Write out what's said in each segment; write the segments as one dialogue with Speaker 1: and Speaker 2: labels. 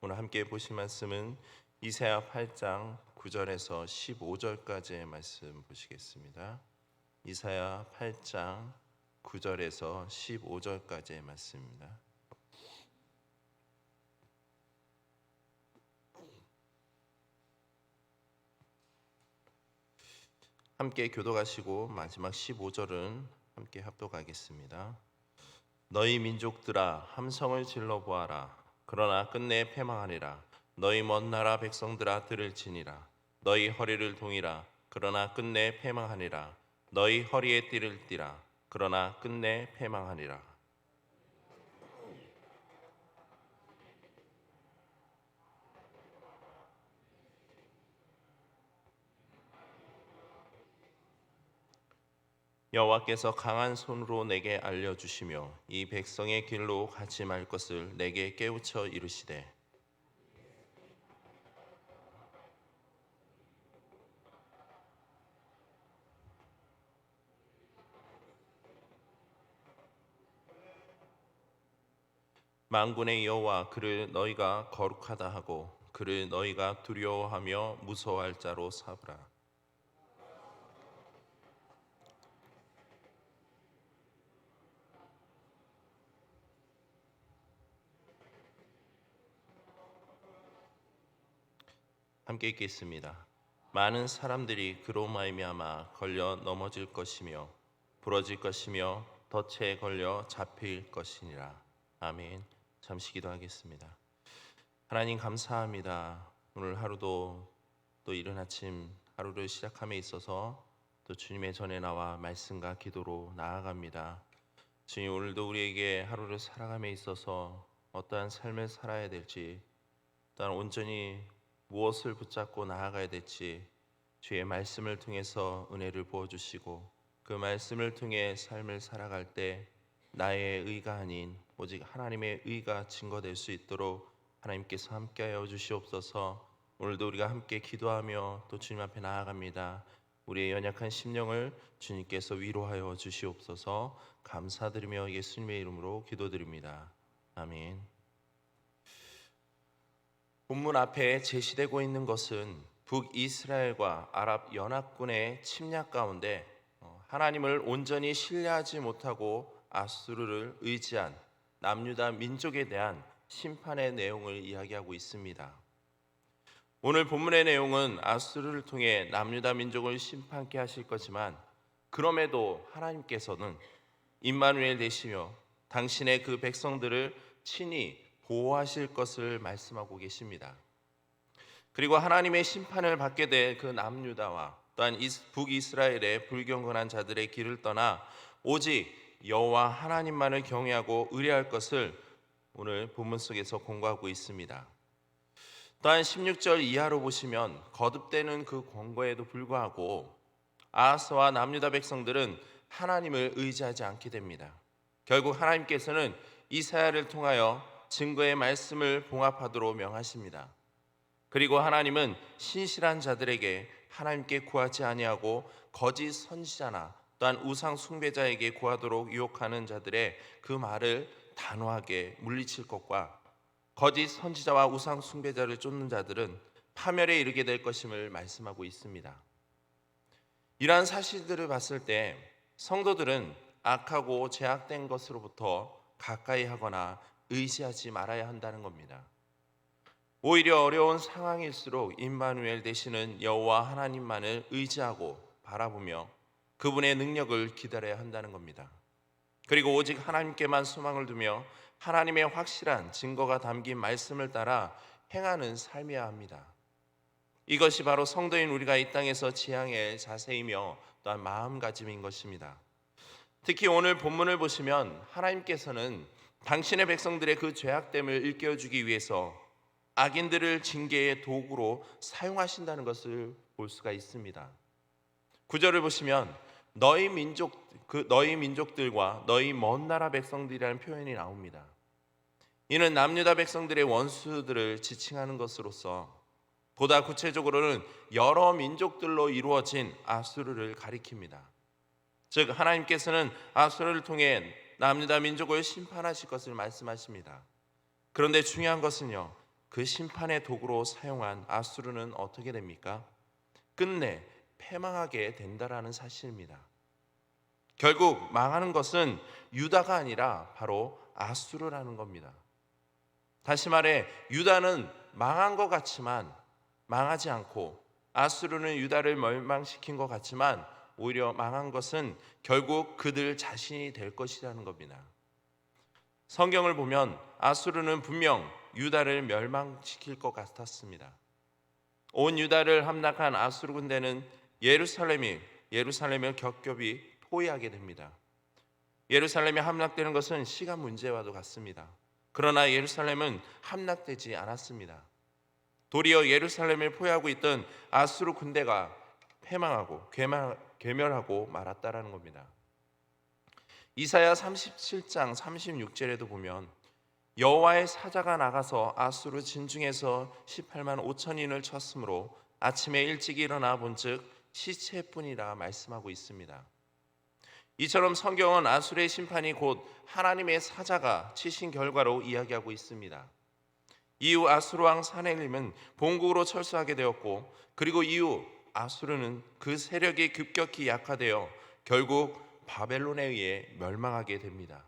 Speaker 1: 오늘 함께 보실 말씀은 이사야 8장 9절에서 15절까지의 말씀 보시겠습니다. 이사야 8장 9절에서 15절까지의 말씀입니다. 함께 교독하시고 마지막 15절은 함께 합독하겠습니다. 너희 민족들아 함성을 질러 보아라. 그러나 끝내 패망하리라. 너희 먼 나라 백성들아 들을지니라. 너희 허리를 동이라. 그러나 끝내 패망하니라. 너희 허리에 띠를 띠라. 그러나 끝내 패망하니라. 여호와께서 강한 손으로 내게 알려주시며 이 백성의 길로 가지 말 것을 내게 깨우쳐 이르시되 만군의 여호와 그를 너희가 거룩하다 하고 그를 너희가 두려워하며 무서워할 자로 삼으라. 함께 읽겠습니다. 많은 사람들이 그로 말미암아 걸려 넘어질 것이며 부러질 것이며 덫에 걸려 잡힐 것이니라. 아멘. 잠시 기도하겠습니다. 하나님 감사합니다. 오늘 하루도 또 이른 아침 하루를 시작함에 있어서 또 주님의 전에 나와 말씀과 기도로 나아갑니다. 주님, 오늘도 우리에게 하루를 살아감에 있어서 어떠한 삶을 살아야 될지, 또한 온전히 무엇을 붙잡고 나아가야 될지 주의 말씀을 통해서 은혜를 부어주시고, 그 말씀을 통해 삶을 살아갈 때 나의 의가 아닌 오직 하나님의 의가 증거될 수 있도록 하나님께서 함께하여 주시옵소서. 오늘도 우리가 함께 기도하며 또 주님 앞에 나아갑니다. 우리의 연약한 심령을 주님께서 위로하여 주시옵소서. 감사드리며 예수님의 이름으로 기도드립니다. 아멘. 본문 앞에 제시되고 있는 것은 북이스라엘과 아랍 연합군의 침략 가운데 하나님을 온전히 신뢰하지 못하고 아수르를 의지한 남유다 민족에 대한 심판의 내용을 이야기하고 있습니다. 오늘 본문의 내용은 아수르를 통해 남유다 민족을 심판케 하실 거지만, 그럼에도 하나님께서는 임마누엘 되시며 당신의 그 백성들을 친히 보호하실 것을 말씀하고 계십니다. 그리고 하나님의 심판을 받게 될 그 남유다와 또한 북이스라엘의 불경건한 자들의 길을 떠나 오직 여호와 하나님만을 경외하고 의뢰할 것을 오늘 본문 속에서 공고하고 있습니다. 또한 16절 이하로 보시면 거듭되는 그 권고에도 불구하고 아하스와 남유다 백성들은 하나님을 의지하지 않게 됩니다. 결국 하나님께서는 이사야를 통하여 증거의 말씀을 봉합하도록 명하십니다. 그리고 하나님은 신실한 자들에게 하나님께 구하지 아니하고 거짓 선지자나 또한 우상 숭배자에게 구하도록 유혹하는 자들의 그 말을 단호하게 물리칠 것과 거짓 선지자와 우상 숭배자를 쫓는 자들은 파멸에 이르게 될 것임을 말씀하고 있습니다. 이러한 사실들을 봤을 때 성도들은 악하고 제약된 것으로부터 가까이 하거나 의지하지 말아야 한다는 겁니다. 오히려 어려운 상황일수록 임마누엘 되시는 여호와 하나님만을 의지하고 바라보며 그분의 능력을 기다려야 한다는 겁니다. 그리고 오직 하나님께만 소망을 두며 하나님의 확실한 증거가 담긴 말씀을 따라 행하는 삶이어야 합니다. 이것이 바로 성도인 우리가 이 땅에서 지향해야 할 자세이며 또한 마음가짐인 것입니다. 특히 오늘 본문을 보시면 하나님께서는 당신의 백성들의 그 죄악됨을 일깨워주기 위해서 악인들을 징계의 도구로 사용하신다는 것을 볼 수가 있습니다. 9절을 보시면 너희 민족들과 너희 먼 나라 백성들이라는 표현이 나옵니다. 이는 남유다 백성들의 원수들을 지칭하는 것으로서 보다 구체적으로는 여러 민족들로 이루어진 아수르를 가리킵니다. 즉 하나님께서는 아수르를 통해 남유다 민족을 심판하실 것을 말씀하십니다. 그런데 중요한 것은요, 그 심판의 도구로 사용한 아수르는 어떻게 됩니까? 끝내 패망하게 된다라는 사실입니다. 결국 망하는 것은 유다가 아니라 바로 아수르라는 겁니다. 다시 말해 유다는 망한 것 같지만 망하지 않고, 아수르는 유다를 멸망시킨 것 같지만 오히려 망한 것은 결국 그들 자신이 될 것이라는 겁니다. 성경을 보면 아수르는 분명 유다를 멸망시킬 것 같았습니다. 온 유다를 함락한 아수르 군대는 예루살렘을 겹겹이 포위하게 됩니다. 예루살렘이 함락되는 것은 시간 문제와도 같습니다. 그러나 예루살렘은 함락되지 않았습니다. 도리어 예루살렘을 포위하고 있던 아수르 군대가 패망하고 괴멸하고 말았다라는 겁니다. 이사야 37장 36절에도 보면 여호와의 사자가 나가서 아수르 진중에서 18만 5천인을 쳤으므로 아침에 일찍 일어나 본즉 시체뿐이라 말씀하고 있습니다. 이처럼 성경은 아수르의 심판이 곧 하나님의 사자가 치신 결과로 이야기하고 있습니다. 이후 아수르 왕 사네립은 본국으로 철수하게 되었고, 그리고 이후 아수르는 그 세력이 급격히 약화되어 결국 바벨론에 의해 멸망하게 됩니다.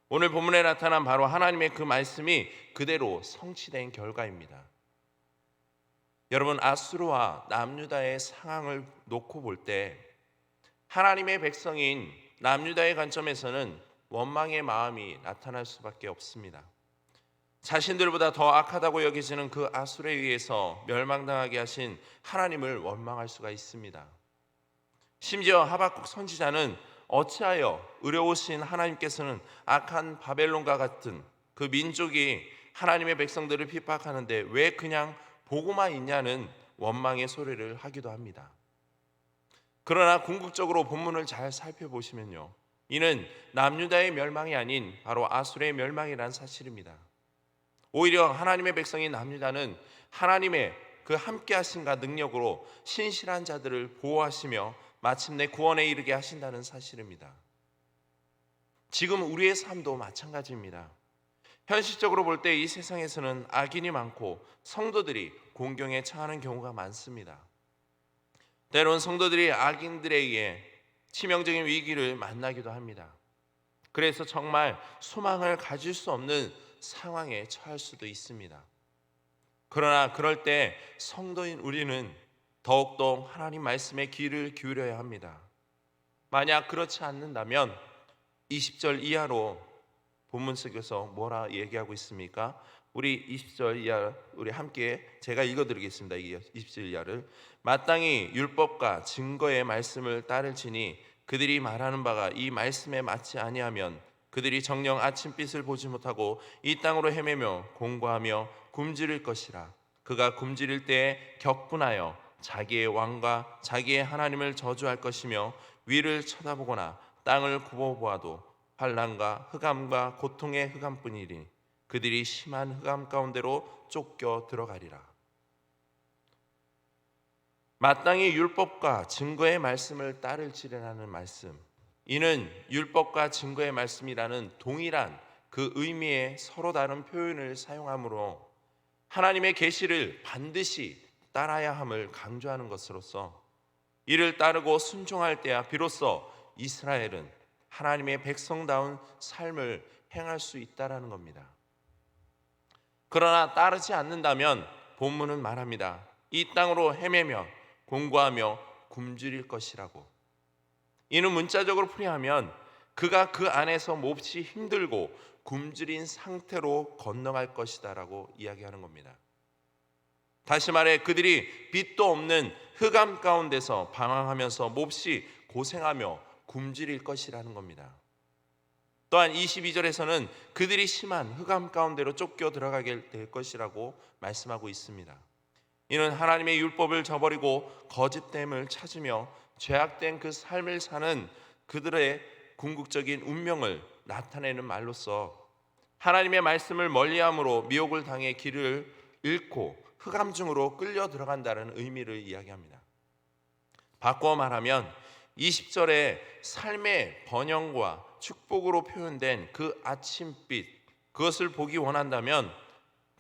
Speaker 1: 오늘 본문에 나타난 바로 하나님의 그 말씀이 그대로 성취된 결과입니다. 여러분, 아수르와 남유다의 상황을 놓고 볼 때 하나님의 백성인 남유다의 관점에서는 원망의 마음이 나타날 수밖에 없습니다. 자신들보다 더 악하다고 여겨지는 그 아수르에 의해서 멸망당하게 하신 하나님을 원망할 수가 있습니다. 심지어 하박국 선지자는 어찌하여 의로우신 하나님께서는 악한 바벨론과 같은 그 민족이 하나님의 백성들을 핍박하는데 왜 그냥 보고만 있냐는 원망의 소리를 하기도 합니다. 그러나 궁극적으로 본문을 잘 살펴보시면요, 이는 남유다의 멸망이 아닌 바로 아수르의 멸망이라는 사실입니다. 오히려 하나님의 백성인 남유다는 하나님의 그 함께 하심과 능력으로 신실한 자들을 보호하시며 마침내 구원에 이르게 하신다는 사실입니다. 지금 우리의 삶도 마찬가지입니다. 현실적으로 볼 때 이 세상에서는 악인이 많고 성도들이 공경에 처하는 경우가 많습니다. 때론 성도들이 악인들에 의해 치명적인 위기를 만나기도 합니다. 그래서 정말 소망을 가질 수 없는 상황에 처할 수도 있습니다. 그러나 그럴 때 성도인 우리는 더욱더 하나님 말씀에 귀를 기울여야 합니다. 만약 그렇지 않는다면 20절 이하로 본문 속에서 뭐라 얘기하고 있습니까? 우리 20절 이하 우리 함께 제가 읽어드리겠습니다. 20절 이하를 마땅히 율법과 증거의 말씀을 따를지니 그들이 말하는 바가 이 말씀에 맞지 아니하면 그들이 정녕 아침빛을 보지 못하고 이 땅으로 헤매며 공고하며 굶주릴 것이라. 그가 굶주릴 때에 격분하여 자기의 왕과 자기의 하나님을 저주할 것이며 위를 쳐다보거나 땅을 굽어보아도 환난과 흑암과 고통의 흑암뿐이니 그들이 심한 흑암 가운데로 쫓겨 들어가리라. 마땅히 율법과 증거의 말씀을 따를지라는 말씀, 이는 율법과 증거의 말씀이라는 동일한 그 의미의 서로 다른 표현을 사용하므로 하나님의 계시를 반드시 따라야 함을 강조하는 것으로서 이를 따르고 순종할 때야 비로소 이스라엘은 하나님의 백성다운 삶을 행할 수 있다라는 겁니다. 그러나 따르지 않는다면 본문은 말합니다. 이 땅으로 헤매며 공고하며 굶주릴 것이라고. 이는 문자적으로 풀이하면 그가 그 안에서 몹시 힘들고 굶주린 상태로 건너갈 것이다라고 이야기하는 겁니다. 다시 말해 그들이 빛도 없는 흑암 가운데서 방황하면서 몹시 고생하며 굶주릴 것이라는 겁니다. 또한 22절에서는 그들이 심한 흑암 가운데로 쫓겨 들어가게 될 것이라고 말씀하고 있습니다. 이는 하나님의 율법을 저버리고 거짓됨을 찾으며 죄악된 그 삶을 사는 그들의 궁극적인 운명을 나타내는 말로써 하나님의 말씀을 멀리함으로 미혹을 당해 길을 잃고 흑암 중으로 끌려 들어간다는 의미를 이야기합니다. 바꿔 말하면 20절에 삶의 번영과 축복으로 표현된 그 아침빛, 그것을 보기 원한다면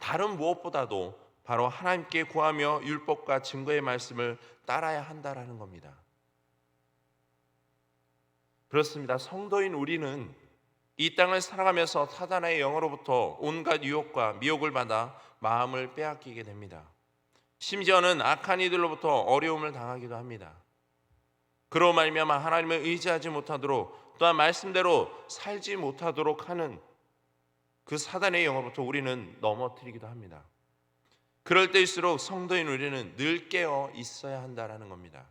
Speaker 1: 다른 무엇보다도 바로 하나님께 구하며 율법과 증거의 말씀을 따라야 한다라는 겁니다. 그렇습니다. 성도인 우리는 이 땅을 살아가면서 사단의 영으로부터 온갖 유혹과 미혹을 받아 마음을 빼앗기게 됩니다. 심지어는 악한 이들로부터 어려움을 당하기도 합니다. 그로 말미암아 하나님을 의지하지 못하도록, 또한 말씀대로 살지 못하도록 하는 그 사단의 영으로부터 우리는 넘어뜨리기도 합니다. 그럴 때일수록 성도인 우리는 늘 깨어 있어야 한다라는 겁니다.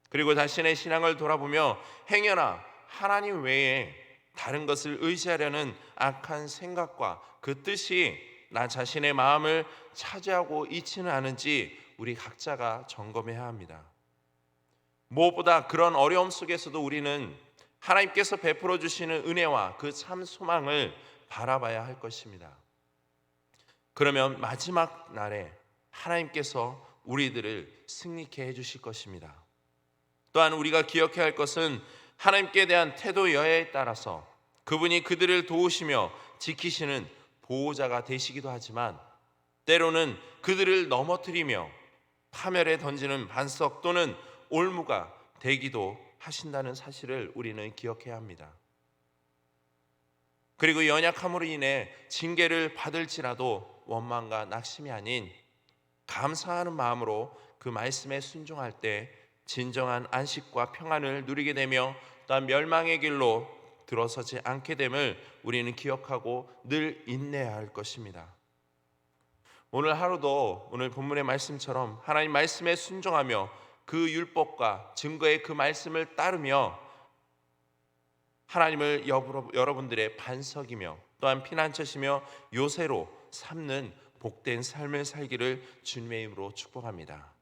Speaker 1: 그리고 자신의 신앙을 돌아보며 행여나 하나님 외에 다른 것을 의지하려는 악한 생각과 그 뜻이 나 자신의 마음을 차지하고 있지는 않은지 우리 각자가 점검해야 합니다. 무엇보다 그런 어려움 속에서도 우리는 하나님께서 베풀어 주시는 은혜와 그 참 소망을 바라봐야 할 것입니다. 그러면 마지막 날에 하나님께서 우리들을 승리케 해주실 것입니다. 또한 우리가 기억해야 할 것은 하나님께 대한 태도 여야에 따라서 그분이 그들을 도우시며 지키시는 보호자가 되시기도 하지만, 때로는 그들을 넘어뜨리며 파멸에 던지는 반석 또는 올무가 되기도 하신다는 사실을 우리는 기억해야 합니다. 그리고 연약함으로 인해 징계를 받을지라도 원망과 낙심이 아닌 감사하는 마음으로 그 말씀에 순종할 때 진정한 안식과 평안을 누리게 되며, 또한 멸망의 길로 들어서지 않게 됨을 우리는 기억하고 늘 인내해야 할 것입니다. 오늘 하루도 오늘 본문의 말씀처럼 하나님 말씀에 순종하며 그 율법과 증거의 그 말씀을 따르며 하나님을 여러분들의 반석이며 또한 피난처시며 요새로 삼는 복된 삶을 살기를 주님의 이름으로 축복합니다.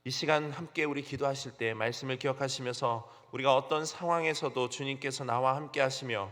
Speaker 1: 이 시간 함께 우리 기도하실 때 말씀을 기억하시면서 우리가 어떤 상황에서도 주님께서 나와 함께 하시며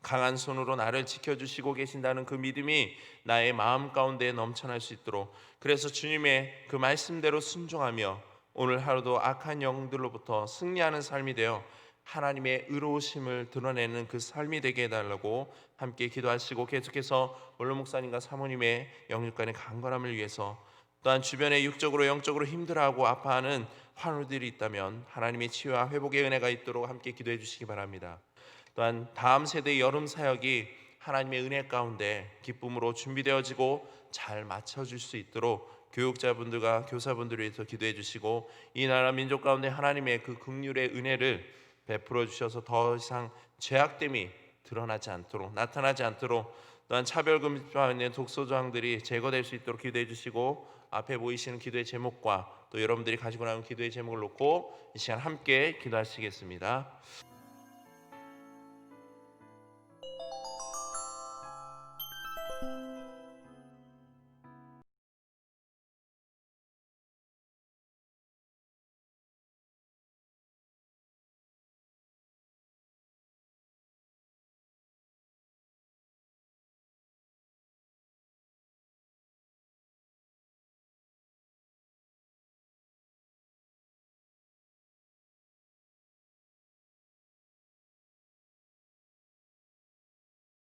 Speaker 1: 강한 손으로 나를 지켜주시고 계신다는 그 믿음이 나의 마음 가운데 넘쳐날 수 있도록, 그래서 주님의 그 말씀대로 순종하며 오늘 하루도 악한 영들로부터 승리하는 삶이 되어 하나님의 의로우심을 드러내는 그 삶이 되게 해달라고 함께 기도하시고, 계속해서 원로 목사님과 사모님의 영육간의 강건함을 위해서, 또한 주변에 육적으로 영적으로 힘들어하고 아파하는 환우들이 있다면 하나님의 치유와 회복의 은혜가 있도록 함께 기도해 주시기 바랍니다. 또한 다음 세대의 여름 사역이 하나님의 은혜 가운데 기쁨으로 준비되어지고 잘 맞춰질 수 있도록 교육자분들과 교사분들을 위해서 기도해 주시고, 이 나라 민족 가운데 하나님의 그 긍휼의 은혜를 베풀어 주셔서 더 이상 죄악됨이 드러나지 않도록, 나타나지 않도록, 또한 차별금지와 있는 독소조항들이 제거될 수 있도록 기도해 주시고, 앞에 보이시는 기도의 제목과 또 여러분들이 가지고 나온 기도의 제목을 놓고 이 시간 함께 기도하시겠습니다.